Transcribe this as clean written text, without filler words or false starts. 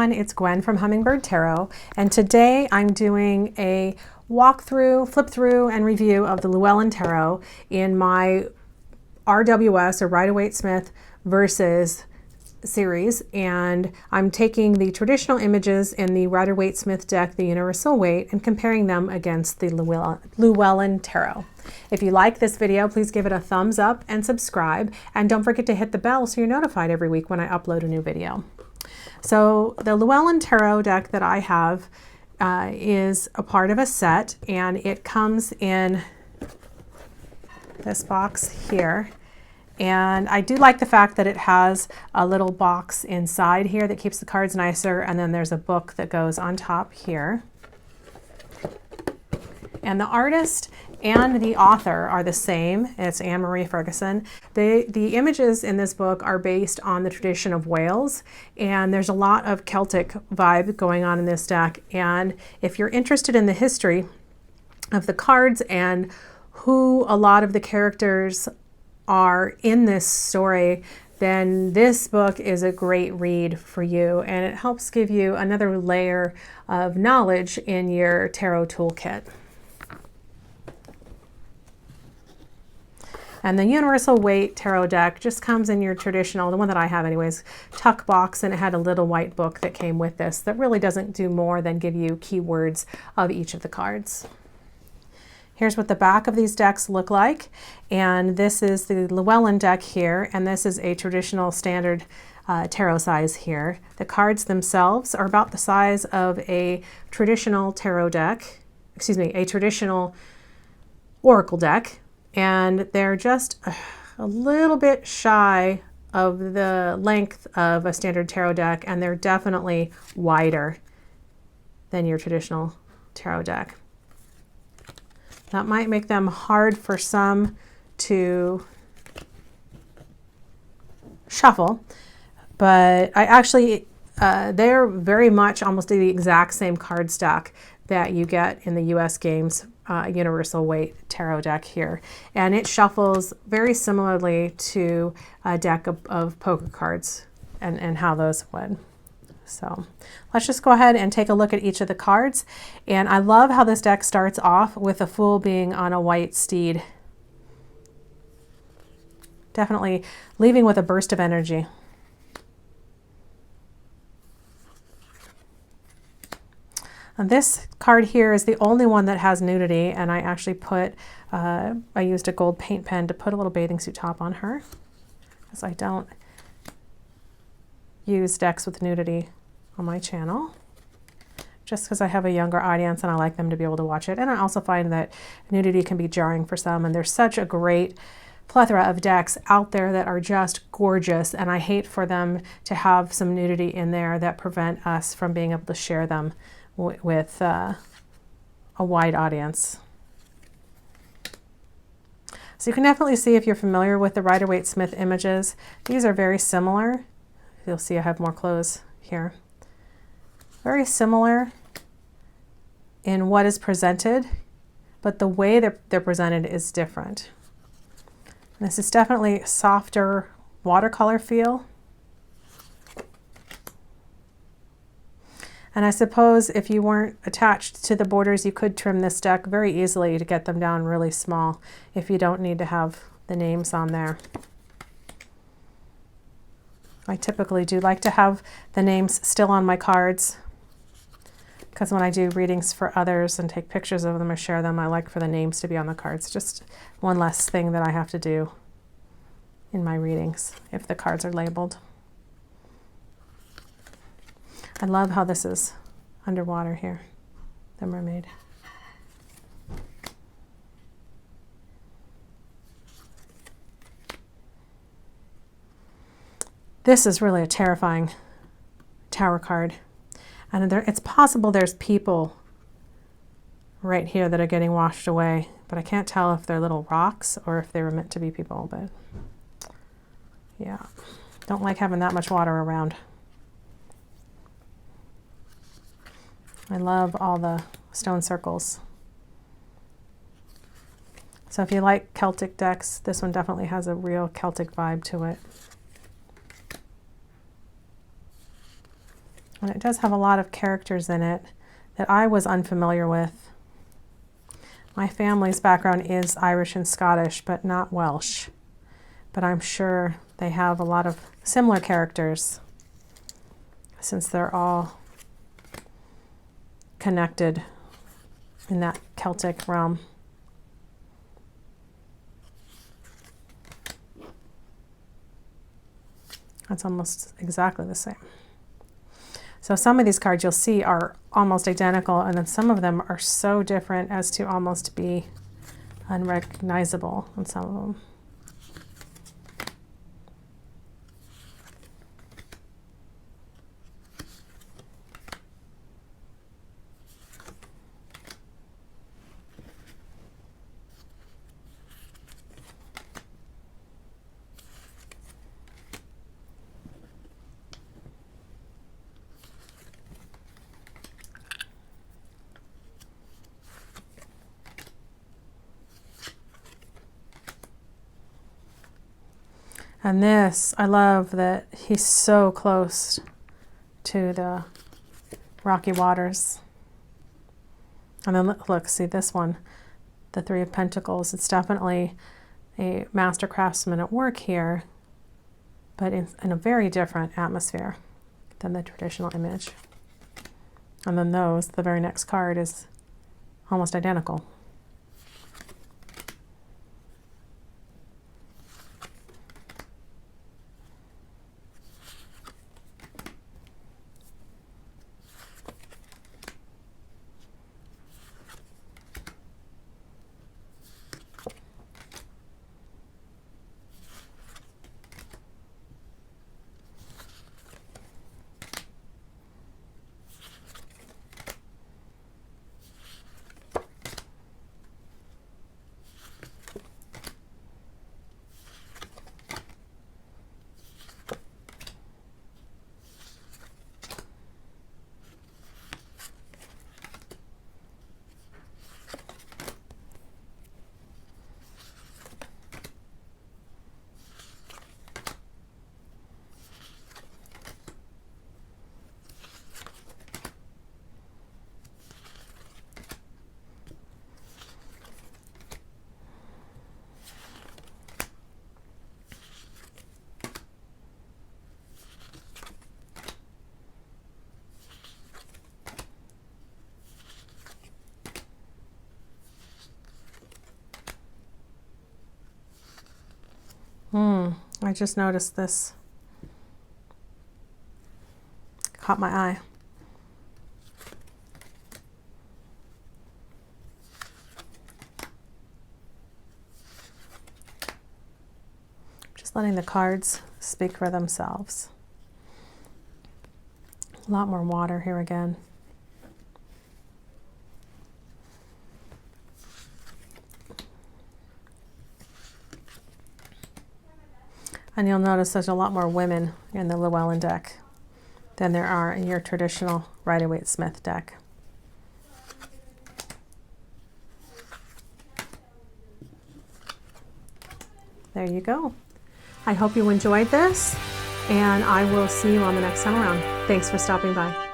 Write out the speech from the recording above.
everyone, it's Gwen from Hummingbird Tarot, and today I'm doing a walkthrough, flip through, and review of the Llewellyn Tarot in my RWS or Rider-Waite-Smith versus series, and I'm taking the traditional images in the Rider-Waite-Smith deck, the Universal Weight, and comparing them against the Llewellyn Tarot. If you like this video, please give it a thumbs up and subscribe, and don't forget to hit the bell so you're notified every week when I upload a new video. So the Llewellyn Tarot deck that I have is a part of a set, and it comes in this box here. And I do like the fact that it has a little box inside here that keeps the cards nicer, and then there's a book that goes on top here. And the artist and the author are the same. It's Anne Marie Ferguson. The images in this book are based on the tradition of Wales, and there's a lot of Celtic vibe going on in this deck. And if you're interested in the history of the cards and who a lot of the characters are in this story, then this book is a great read for you, and it helps give you another layer of knowledge in your tarot toolkit. And the Universal Weight Tarot deck just comes in your traditional, the one that I have anyways, tuck box, and it had a little white book that came with this that really doesn't do more than give you keywords of each of the cards. Here's what the back of these decks look like, and this is the Llewellyn deck here, and this is a traditional standard tarot size here. The cards themselves are about the size of a traditional tarot deck, excuse me, a traditional oracle deck, and they're just a little bit shy of the length of a standard tarot deck, and they're definitely wider than your traditional tarot deck. That might make them hard for some to shuffle, but I actually, they're very much almost the exact same card stack that you get in the US Games Universal Weight Tarot deck here. And it shuffles very similarly to a deck of poker cards and how those would. So let's just go ahead and take a look at each of the cards. And I love how this deck starts off with a fool being on a white steed. Definitely leaving with a burst of energy. And this card here is the only one that has nudity, and I actually put, I used a gold paint pen to put a little bathing suit top on her, because I don't use decks with nudity on my channel, just because I have a younger audience and I like them to be able to watch it. And I also find that nudity can be jarring for some, and there's such a great plethora of decks out there that are just gorgeous, and I hate for them to have some nudity in there that prevent us from being able to share them with a wide audience. So you can definitely see, if you're familiar with the Rider-Waite-Smith images, these are very similar. You'll see I have more clothes here. Very similar in what is presented, but the way they're presented is different. And this is definitely a softer watercolor feel. And I suppose if you weren't attached to the borders, you could trim this deck very easily to get them down really small if you don't need to have the names on there. I typically do like to have the names still on my cards, because when I do readings for others and take pictures of them or share them, I like for the names to be on the cards. Just one less thing that I have to do in my readings if the cards are labeled. I love how this is underwater here, the mermaid. This is really a terrifying tower card. And it's possible there's people right here that are getting washed away, but I can't tell if they're little rocks or if they were meant to be people, but yeah, don't like having that much water around. I love all the stone circles. So if you like Celtic decks, this one definitely has a real Celtic vibe to it. And it does have a lot of characters in it that I was unfamiliar with. My family's background is Irish and Scottish, but not Welsh. But I'm sure they have a lot of similar characters since they're all connected in that Celtic realm. That's almost exactly the same. So some of these cards you'll see are almost identical, and then some of them are so different as to almost be unrecognizable in some of them. And this, I love that he's so close to the rocky waters. And then look, see this one, the Three of Pentacles. It's definitely a master craftsman at work here, but in a very different atmosphere than the traditional image. And then those, the very next card is almost identical. I just noticed this. Caught my eye. Just letting the cards speak for themselves. A lot more water here again. And you'll notice there's a lot more women in the Llewellyn deck than there are in your traditional Rider-Waite-Smith deck. There you go. I hope you enjoyed this, and I will see you on the next time around. Thanks for stopping by.